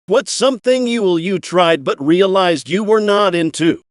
What's something you tried but realized you were not into?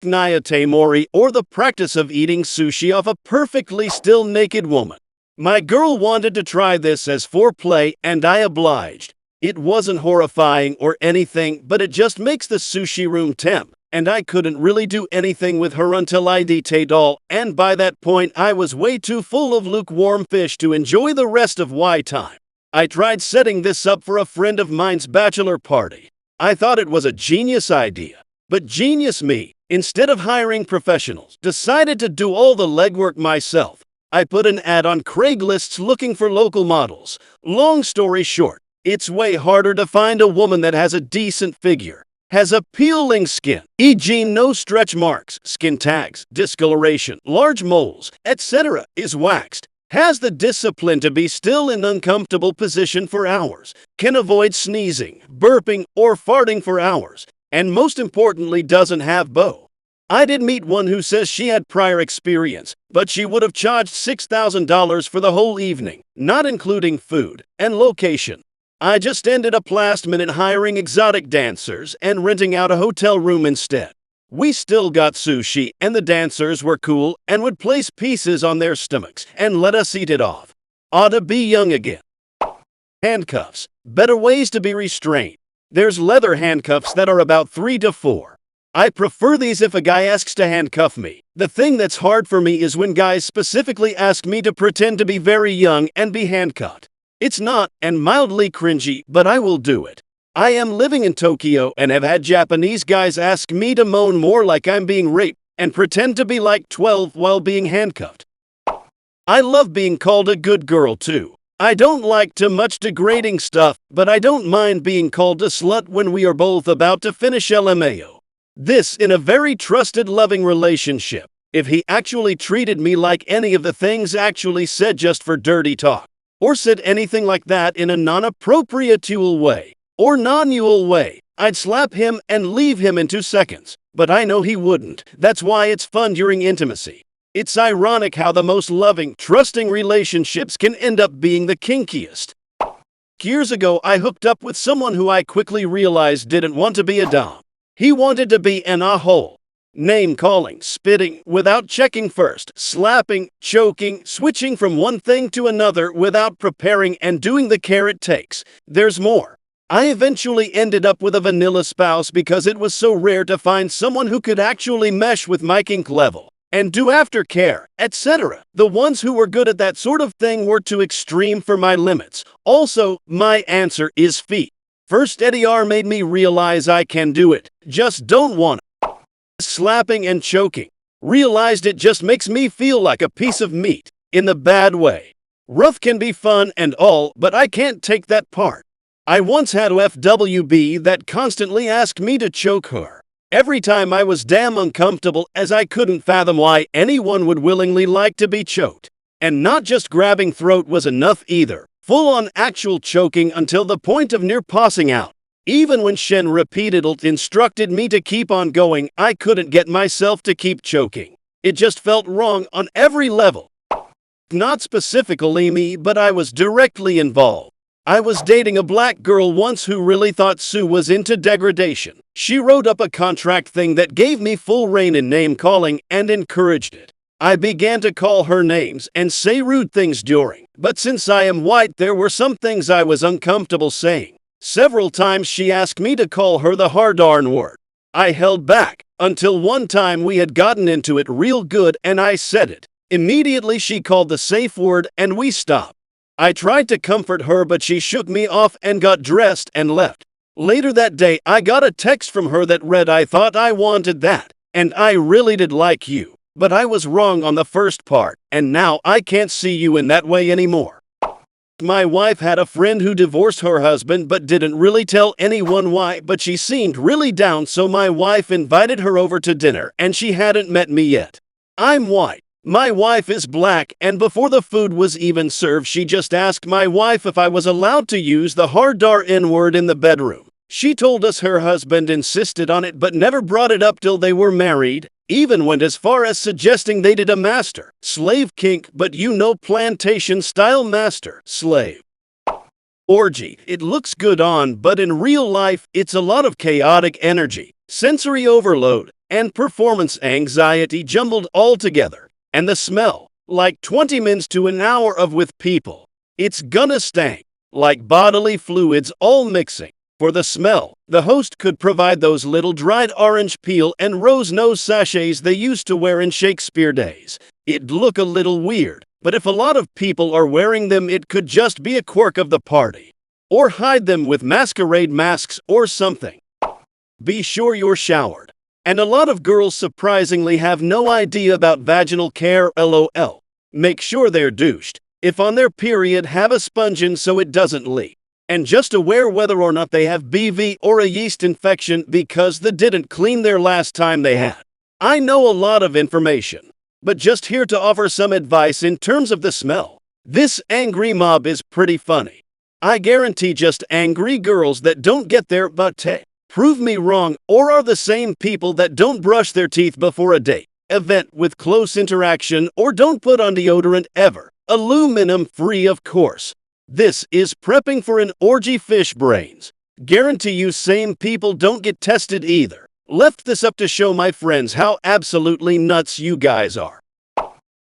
Nyate mori, or the practice of eating sushi off a perfectly still naked woman. My girl wanted to try this as foreplay, and I obliged. It wasn't horrifying or anything, but it just makes the sushi room temp, and I couldn't really do anything with her until I ate all, and by that point I was way too full of lukewarm fish to enjoy the rest of Y time. I tried setting this up for a friend of mine's bachelor party. I thought it was a genius idea. But genius me, instead of hiring professionals, decided to do all the legwork myself. I put an ad on Craigslist looking for local models. Long story short, it's way harder to find a woman that has a decent figure, has appealing skin, e.g. no stretch marks, skin tags, discoloration, large moles, etc., is waxed, has the discipline to be still in uncomfortable position for hours, can avoid sneezing, burping, or farting for hours, and most importantly doesn't have beau. I did meet one who says she had prior experience, but she would have charged $6,000 for the whole evening, not including food and location. I just ended up last minute hiring exotic dancers and renting out a hotel room instead. We still got sushi, and the dancers were cool and would place pieces on their stomachs and let us eat it off. Ought to be young again. Handcuffs. Better ways to be restrained. There's leather handcuffs that are about 3 to 4. I prefer these if a guy asks to handcuff me. The thing that's hard for me is when guys specifically ask me to pretend to be very young and be handcuffed. It's not, and mildly cringy, but I will do it. I am living in Tokyo and have had Japanese guys ask me to moan more like I'm being raped and pretend to be like 12 while being handcuffed. I love being called a good girl too. I don't like too much degrading stuff, but I don't mind being called a slut when we are both about to finish LMAO. This in a very trusted, loving relationship. If he actually treated me like any of the things actually said just for dirty talk, or said anything like that in a non-appropriate-ual way, or non-ual way, I'd slap him and leave him in 2 seconds. But I know he wouldn't. That's why it's fun during intimacy. It's ironic how the most loving, trusting relationships can end up being the kinkiest. Years ago, I hooked up with someone who I quickly realized didn't want to be a dom. He wanted to be an a-hole. Name-calling, spitting, without checking first, slapping, choking, switching from one thing to another without preparing and doing the care it takes. There's more. I eventually ended up with a vanilla spouse because it was so rare to find someone who could actually mesh with my kink level and do aftercare, etc. The ones who were good at that sort of thing were too extreme for my limits. Also, my answer is feet. First EDR made me realize I can do it, just don't want it. Slapping and choking. Realized it just makes me feel like a piece of meat, in the bad way. Rough can be fun and all, but I can't take that part. I once had a FWB that constantly asked me to choke her. Every time I was damn uncomfortable, as I couldn't fathom why anyone would willingly like to be choked. And not just grabbing throat was enough either. Full-on actual choking until the point of near passing out. Even when Shen repeatedly instructed me to keep on going, I couldn't get myself to keep choking. It just felt wrong on every level. Not specifically me, but I was directly involved. I was dating a black girl once who really thought Sue was into degradation. She wrote up a contract thing that gave me full reign in name-calling and encouraged it. I began to call her names and say rude things during, but since I am white, there were some things I was uncomfortable saying. Several times she asked me to call her the hard darn word. I held back, until one time we had gotten into it real good and I said it. Immediately she called the safe word and we stopped. I tried to comfort her, but she shook me off and got dressed and left. Later that day, I got a text from her that read, "I thought I wanted that, and I really did like you. But I was wrong on the first part, and now I can't see you in that way anymore." My wife had a friend who divorced her husband but didn't really tell anyone why, but she seemed really down, so my wife invited her over to dinner and she hadn't met me yet. I'm white. My wife is black, and before the food was even served, she just asked my wife if I was allowed to use the hard dar N-word in the bedroom. She told us her husband insisted on it but never brought it up till they were married. Even went as far as suggesting they did a master-slave kink, but plantation-style master-slave. orgy. It looks good on, but in real life, it's a lot of chaotic energy, sensory overload, and performance anxiety jumbled all together. And the smell, like 20 minutes to an hour of with people. It's gonna stank, like bodily fluids all mixing. For the smell, the host could provide those little dried orange peel and rose nose sachets they used to wear in Shakespeare days. It'd look a little weird, but if a lot of people are wearing them, it could just be a quirk of the party. Or hide them with masquerade masks or something. Be sure you're showered. And a lot of girls surprisingly have no idea about vaginal care, lol. Make sure they're douched. If on their period, have a sponge in so it doesn't leak. And just aware whether or not they have BV or a yeast infection because they didn't clean their last time they had. I know a lot of information, but just here to offer some advice in terms of the smell. This angry mob is pretty funny. I guarantee just angry girls that don't get their butt. Prove me wrong, or are the same people that don't brush their teeth before a date, event with close interaction, or don't put on deodorant ever. Aluminum free, of course. This is prepping for an orgy, fish brains. Guarantee you same people don't get tested either. Left this up to show my friends how absolutely nuts you guys are.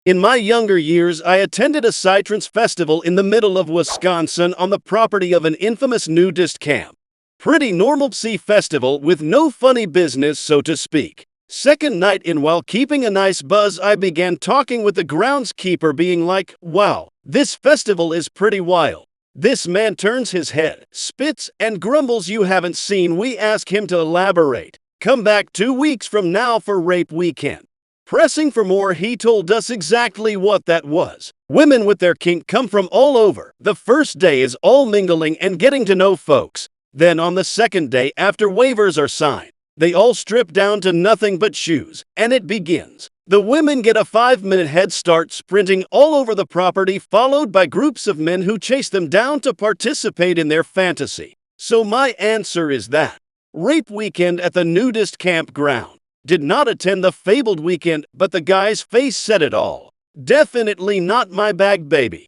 In my younger years, I attended a psytrance festival in the middle of Wisconsin on the property of an infamous nudist camp. Pretty normal festival with no funny business, so to speak. Second night in, while keeping a nice buzz, I began talking with the groundskeeper, being like, wow, this festival is pretty wild. This man turns his head, spits, and grumbles, you haven't seen. We ask him to elaborate. Come back 2 weeks from now for rape weekend. Pressing for more, he told us exactly what that was. Women with their kink come from all over. The first day is all mingling and getting to know folks. Then on the second day, after waivers are signed, they all strip down to nothing but shoes, and it begins. The women get a 5-minute head start sprinting all over the property, followed by groups of men who chase them down to participate in their fantasy. So my answer is that rape weekend at the nudist campground. Did not attend the fabled weekend, but the guy's face said it all. Definitely not my bag, baby.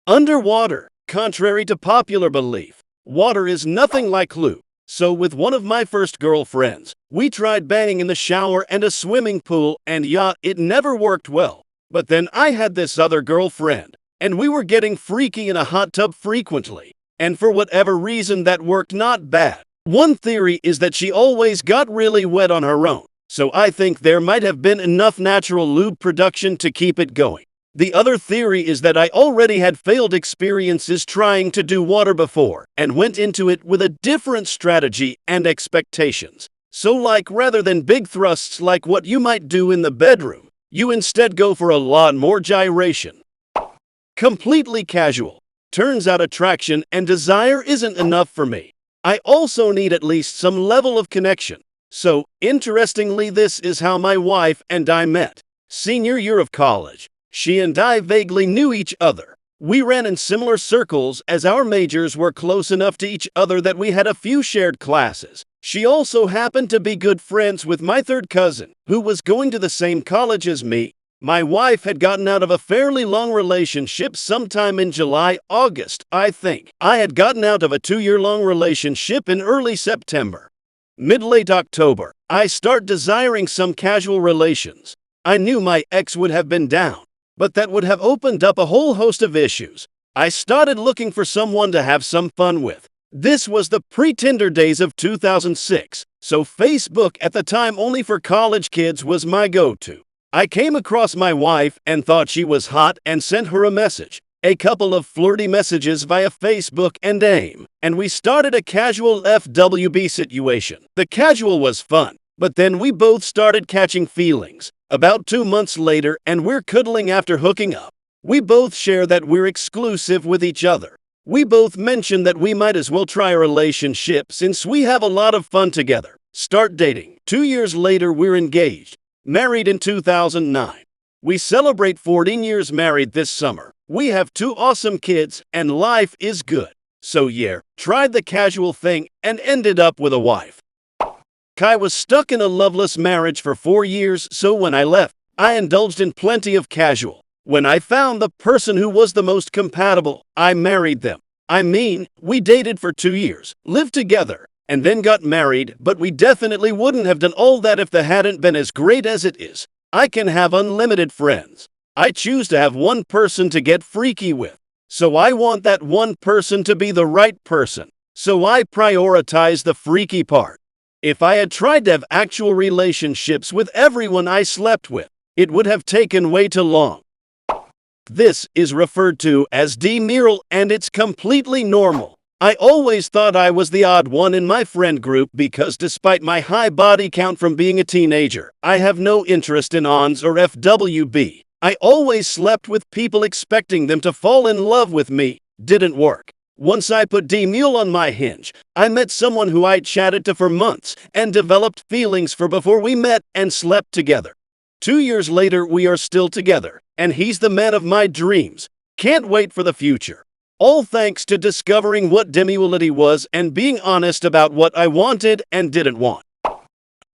Underwater. Contrary to popular belief, water is nothing like lube. So with one of my first girlfriends, we tried banging in the shower and a swimming pool, and yeah, it never worked well. But then I had this other girlfriend, and we were getting freaky in a hot tub frequently. And for whatever reason, that worked not bad. One theory is that she always got really wet on her own, so I think there might have been enough natural lube production to keep it going. The other theory is that I already had failed experiences trying to do water before, and went into it with a different strategy and expectations. So like, rather than big thrusts like what you might do in the bedroom, you instead go for a lot more gyration. Completely casual. Turns out attraction and desire isn't enough for me. I also need at least some level of connection. So, interestingly, this is how my wife and I met. Senior year of college. She and I vaguely knew each other. We ran in similar circles as our majors were close enough to each other that we had a few shared classes. She also happened to be good friends with my third cousin, who was going to the same college as me. My wife had gotten out of a fairly long relationship sometime in July, August, I think. I had gotten out of a 2-year-long relationship in early September. Mid-late October, I start desiring some casual relations. I knew my ex would have been down, but that would have opened up a whole host of issues. I started looking for someone to have some fun with. This was the pre-Tinder days of 2006, so Facebook at the time only for college kids was my go-to. I came across my wife and thought she was hot and sent her a message. A couple of flirty messages via Facebook and AIM, and we started a casual FWB situation. The casual was fun, but then we both started catching feelings. About 2 months later, and we're cuddling after hooking up. We both share that we're exclusive with each other. We both mention that we might as well try a relationship since we have a lot of fun together. Start dating. 2 years later, we're engaged. Married in 2009. We celebrate 14 years married this summer. We have 2 awesome kids, and life is good. So yeah, tried the casual thing and ended up with a wife. Kai was stuck in a loveless marriage for 4 years, so when I left, I indulged in plenty of casual. When I found the person who was the most compatible, I married them. I mean, we dated for 2 years, lived together, and then got married, but we definitely wouldn't have done all that if the hadn't been as great as it is. I can have unlimited friends. I choose to have one person to get freaky with. So I want that one person to be the right person. So I prioritize the freaky part. If I had tried to have actual relationships with everyone I slept with, it would have taken way too long. This is referred to as s.e.xual, and it's completely normal. I always thought I was the odd one in my friend group because despite my high body count from being a teenager, I have no interest in ons or FWB. I always slept with people expecting them to fall in love with me. Didn't work. Once I put s.e.xual on my Hinge, I met someone who I chatted to for months and developed feelings for before we met and slept together. 2 years later, we are still together, and he's the man of my dreams. Can't wait for the future. All thanks to discovering what s.e.xuality was and being honest about what I wanted and didn't want.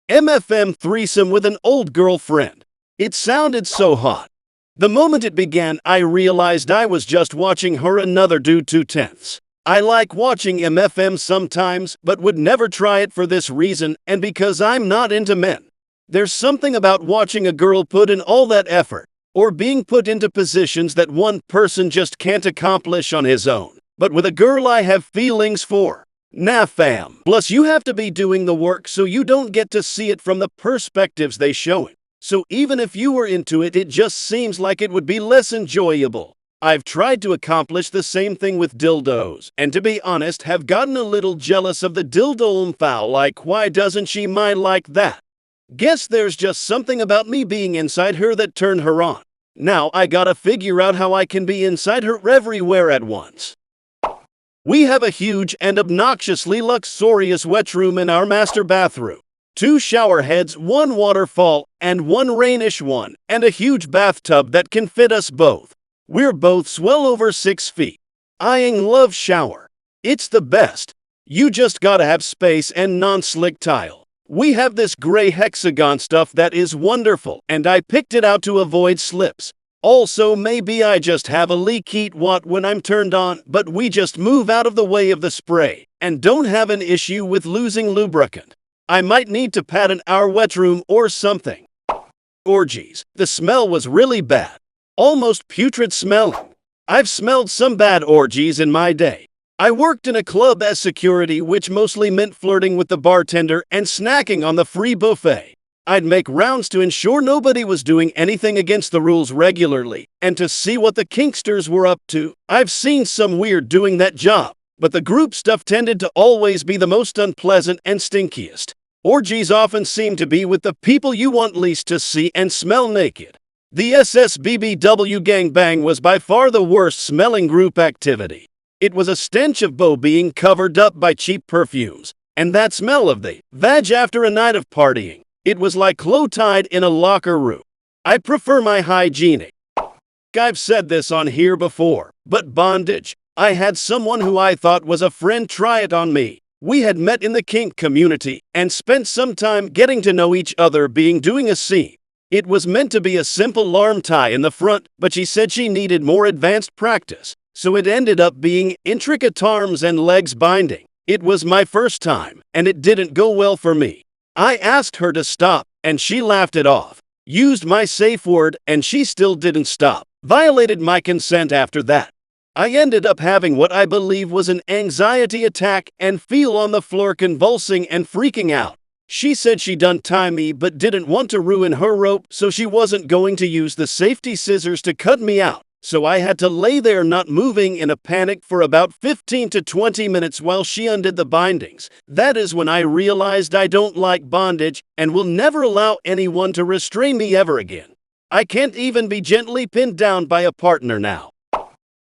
MFM threesome with an old girlfriend. It sounded so hot. The moment it began, I realized I was just watching her another dude 2/10. I like watching MFM sometimes, but would never try it for this reason and because I'm not into men. There's something about watching a girl put in all that effort, or being put into positions that one person just can't accomplish on his own. But with a girl I have feelings for. Nah fam. Plus you have to be doing the work so you don't get to see it from the perspectives they show it. So even if you were into it, it just seems like it would be less enjoyable. I've tried to accomplish the same thing with dildos, and to be honest, have gotten a little jealous of the dildo s.e.xual, like why doesn't she mind like that? Guess there's just something about me being inside her that turned her on. Now I gotta figure out how I can be inside her everywhere at once. We have a huge and obnoxiously luxurious wet room in our master bathroom. 2 shower heads, 1 waterfall, and 1 rainish one, and a huge bathtub that can fit us both. We're both well over 6 feet. Love shower. It's the best. You just gotta have space and non-slick tile. We have this gray hexagon stuff that is wonderful, and I picked it out to avoid slips. Also, maybe I just have a leaky watt when I'm turned on, but we just move out of the way of the spray, and don't have an issue with losing lubricant. I might need to patent our wet room or something. Orgies. The smell was really bad. Almost putrid smelling. I've smelled some bad orgies in my day. I worked in a club as security, which mostly meant flirting with the bartender and snacking on the free buffet. I'd make rounds to ensure nobody was doing anything against the rules regularly, and to see what the kinksters were up to. I've seen some weird doing that job, but the group stuff tended to always be the most unpleasant and stinkiest. Orgies often seem to be with the people you want least to see and smell naked. The SSBBW gangbang was by far the worst smelling group activity. It was a stench of beau being covered up by cheap perfumes, and that smell of the vag after a night of partying. It was like low tide in a locker room. I prefer my hygienic. I've said this on here before, but bondage. I had someone who I thought was a friend try it on me. We had met in the kink community and spent some time getting to know each other, doing a scene. It was meant to be a simple arm tie in the front, but she said she needed more advanced practice. So it ended up being intricate arms and legs binding. It was my first time, and it didn't go well for me. I asked her to stop, and she laughed it off. Used my safe word, and she still didn't stop. Violated my consent after that. I ended up having what I believe was an anxiety attack and feel on the floor convulsing and freaking out. She said she'd untie me but didn't want to ruin her rope, so she wasn't going to use the safety scissors to cut me out. So I had to lay there not moving in a panic for about 15 to 20 minutes while she undid the bindings. That is when I realized I don't like bondage and will never allow anyone to restrain me ever again. I can't even be gently pinned down by a partner now.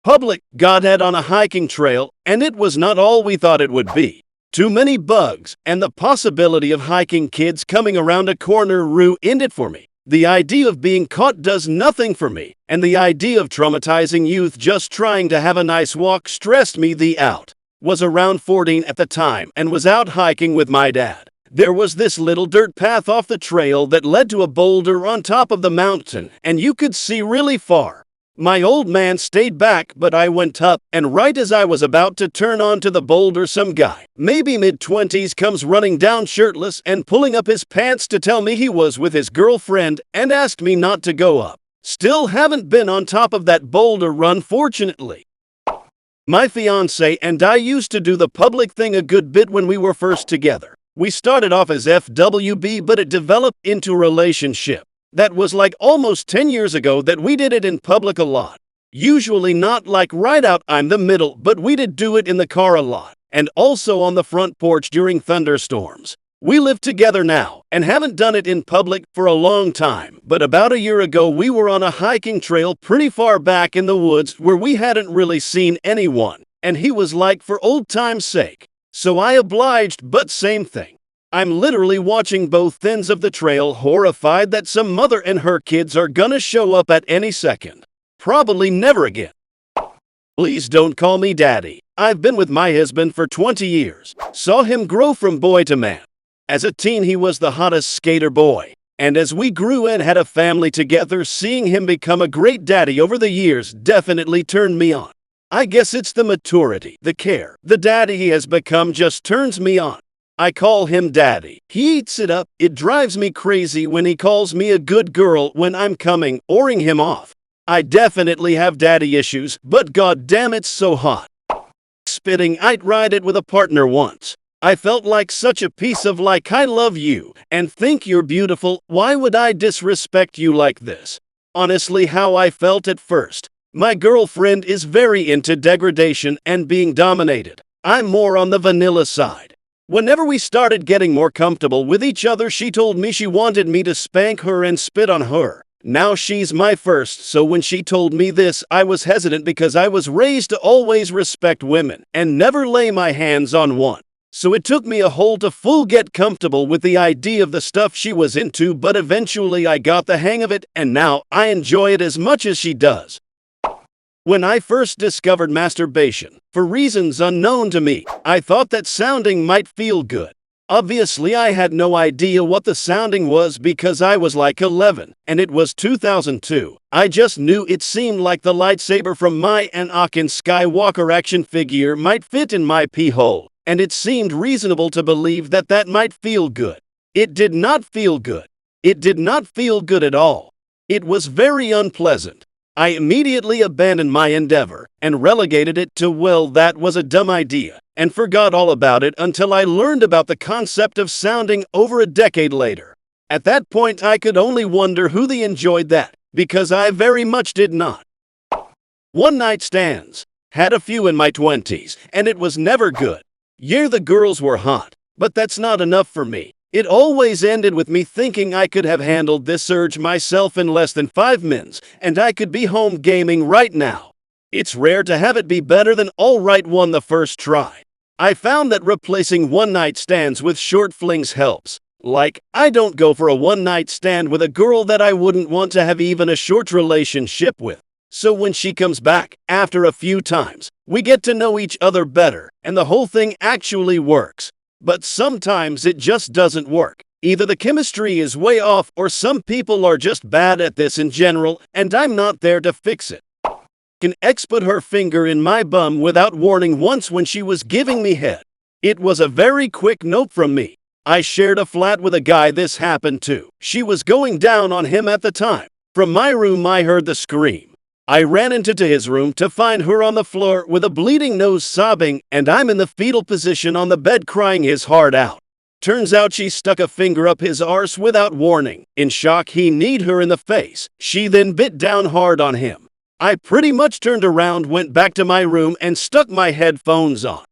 Public Godhead on a hiking trail, and it was not all we thought it would be. Too many bugs, and the possibility of hiking kids coming around a corner ruined it for me. The idea of being caught does nothing for me, and the idea of traumatizing youth just trying to have a nice walk stressed me the out. Was around 14 at the time and was out hiking with my dad. There was this little dirt path off the trail that led to a boulder on top of the mountain, and you could see really far. My old man stayed back, but I went up, and right as I was about to turn onto the boulder, some guy, maybe mid-20s, comes running down shirtless and pulling up his pants to tell me he was with his girlfriend and asked me not to go up. Still haven't been on top of that boulder run, fortunately. My fiance and I used to do the public thing a good bit when we were first together. We started off as FWB, but it developed into a relationship. That was like almost 10 years ago that we did it in public a lot. Usually not like right out I'm the middle, but we did do it in the car a lot. And also on the front porch during thunderstorms. We live together now and haven't done it in public for a long time, but about a year ago we were on a hiking trail pretty far back in the woods where we hadn't really seen anyone, and he was like, for old time's sake. So I obliged, but same thing. I'm literally watching both ends of the trail, horrified that some mother and her kids are gonna show up at any second. Probably never again. Please don't call me daddy. I've been with my husband for 20 years. Saw him grow from boy to man. As a teen, he was the hottest skater boy. And as we grew and had a family together, seeing him become a great daddy over the years definitely turned me on. I guess it's the maturity, the care, the daddy he has become just turns me on. I call him daddy. He eats it up. It drives me crazy when he calls me a good girl when I'm coming, oring him off. I definitely have daddy issues, but god damn it's so hot. Spitting, I'd ride it with a partner once. I felt like such a piece of like, I love you and think you're beautiful. Why would I disrespect you like this? Honestly, how I felt at first. My girlfriend is very into degradation and being dominated. I'm more on the vanilla side. Whenever we started getting more comfortable with each other, she told me she wanted me to spank her and spit on her. Now she's my first, so when she told me this, I was hesitant because I was raised to always respect women and never lay my hands on one. So it took me a whole to full get comfortable with the idea of the stuff she was into, but eventually I got the hang of it, and now I enjoy it as much as she does. When I first discovered masturbation, for reasons unknown to me, I thought that sounding might feel good. Obviously, I had no idea what the sounding was because I was like 11, and it was 2002. I just knew it seemed like the lightsaber from my Anakin Skywalker action figure might fit in my pee hole, and it seemed reasonable to believe that that might feel good. It did not feel good. It did not feel good at all. It was very unpleasant. I immediately abandoned my endeavor and relegated it to, well, that was a dumb idea, and forgot all about it until I learned about the concept of sounding over a decade later. At that point, I could only wonder who they enjoyed that, because I very much did not. One-night stands. Had a few in my 20s, and it was never good. Yeah, the girls were hot, but that's not enough for me. It always ended with me thinking I could have handled this urge myself in less than 5 minutes, and I could be home gaming right now. It's rare to have it be better than all right one the first try. I found that replacing one-night stands with short flings helps. Like, I don't go for a one-night stand with a girl that I wouldn't want to have even a short relationship with. So when she comes back, after a few times, we get to know each other better, and the whole thing actually works. But sometimes it just doesn't work. Either the chemistry is way off or some people are just bad at this in general, and I'm not there to fix it. An ex put her finger in my bum without warning once when she was giving me head. It was a very quick note from me. I shared a flat with a guy this happened to. She was going down on him at the time. From my room I heard the scream. I ran into his room to find her on the floor with a bleeding nose, sobbing, and I'm in the fetal position on the bed crying his heart out. Turns out she stuck a finger up his arse without warning. In shock, he kneed her in the face. She then bit down hard on him. I pretty much turned around, went back to my room, and stuck my headphones on.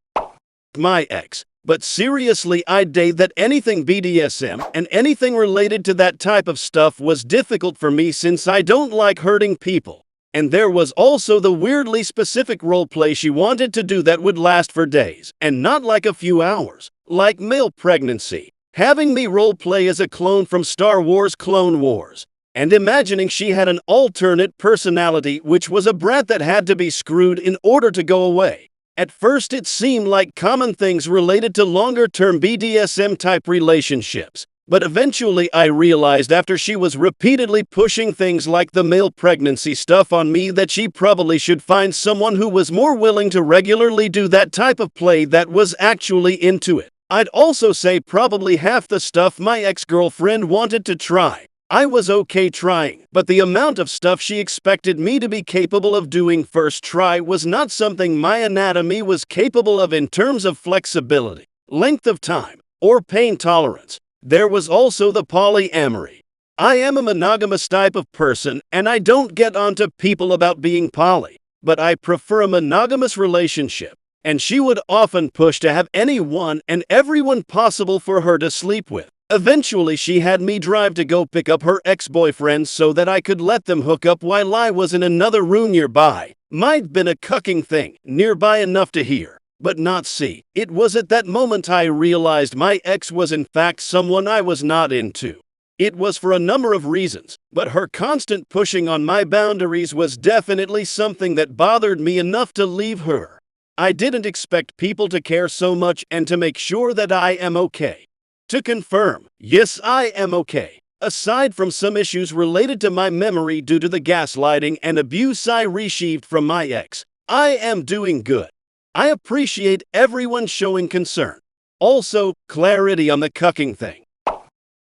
My ex. But seriously, I'd say that anything BDSM and anything related to that type of stuff was difficult for me since I don't like hurting people. And there was also the weirdly specific roleplay she wanted to do that would last for days, and not like a few hours, like male pregnancy. Having me roleplay as a clone from Star Wars Clone Wars, and imagining she had an alternate personality which was a brat that had to be screwed in order to go away. At first it seemed like common things related to longer-term BDSM-type relationships, But eventually I realized after she was repeatedly pushing things like the male pregnancy stuff on me that she probably should find someone who was more willing to regularly do that type of play that was actually into it. I'd also say probably half the stuff my ex-girlfriend wanted to try, I was okay trying, but the amount of stuff she expected me to be capable of doing first try was not something my anatomy was capable of in terms of flexibility, length of time, or pain tolerance. There was also the polyamory. I am a monogamous type of person, and I don't get onto people about being poly, but I prefer a monogamous relationship, and she would often push to have anyone and everyone possible for her to sleep with. Eventually, she had me drive to go pick up her ex-boyfriend so that I could let them hook up while I was in another room nearby. Might been a cucking thing, nearby enough to hear, but not see. It was at that moment I realized my ex was in fact someone I was not into. It was for a number of reasons, but her constant pushing on my boundaries was definitely something that bothered me enough to leave her. I didn't expect people to care so much and to make sure that I am okay. To confirm, yes, I am okay. Aside from some issues related to my memory due to the gaslighting and abuse I received from my ex, I am doing good. I appreciate everyone showing concern. Also, clarity on the cucking thing.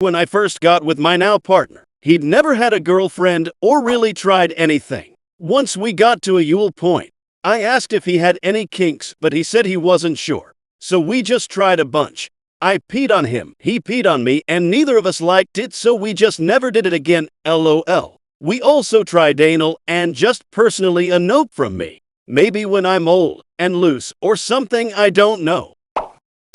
When I first got with my now partner, he'd never had a girlfriend or really tried anything. Once we got to a s.e.xual point, I asked if he had any kinks, but he said he wasn't sure. So we just tried a bunch. I peed on him, he peed on me, and neither of us liked it, so we just never did it again, lol. We also tried anal, and just personally a nope from me. Maybe when I'm old and loose or something, I don't know.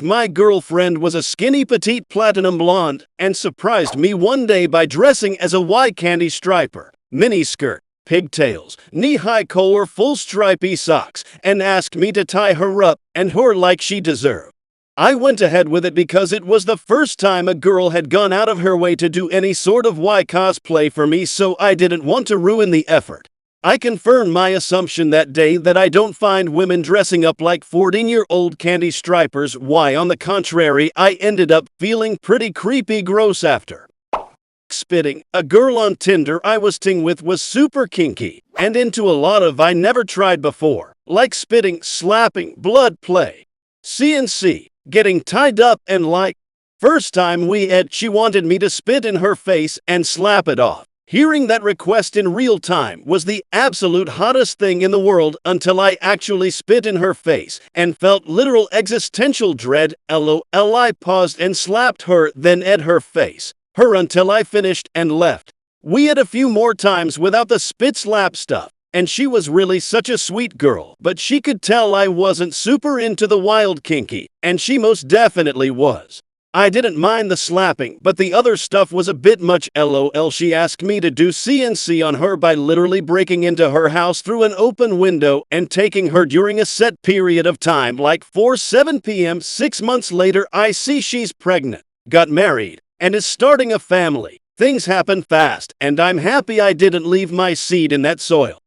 My girlfriend was a skinny petite platinum blonde and surprised me one day by dressing as a Y candy striper, miniskirt, pigtails, knee-high collar, full stripy socks, and asked me to tie her up and her like she deserved. I went ahead with it because it was the first time a girl had gone out of her way to do any sort of Y cosplay for me, so I didn't want to ruin the effort. I confirmed my assumption that day that I don't find women dressing up like 14-year-old candy strippers. Why, on the contrary, I ended up feeling pretty creepy gross after. Spitting. A girl on Tinder I was ting with was super kinky and into a lot of I never tried before, like spitting, slapping, blood play, CNC, getting tied up, and like. First time we ate, she wanted me to spit in her face and slap it off. Hearing that request in real time was the absolute hottest thing in the world until I actually spit in her face and felt literal existential dread. LOL. I paused and slapped her, then ate her face, her until I finished and left. We ate a few more times without the spit slap stuff, and she was really such a sweet girl, but she could tell I wasn't super into the wild kinky, and she most definitely was. I didn't mind the slapping, but the other stuff was a bit much. LOL. She asked me to do CNC on her by literally breaking into her house through an open window and taking her during a set period of time, like 4-7 p.m. 6 months later, I see she's pregnant, got married, and is starting a family. Things happen fast, and I'm happy I didn't leave my seed in that soil.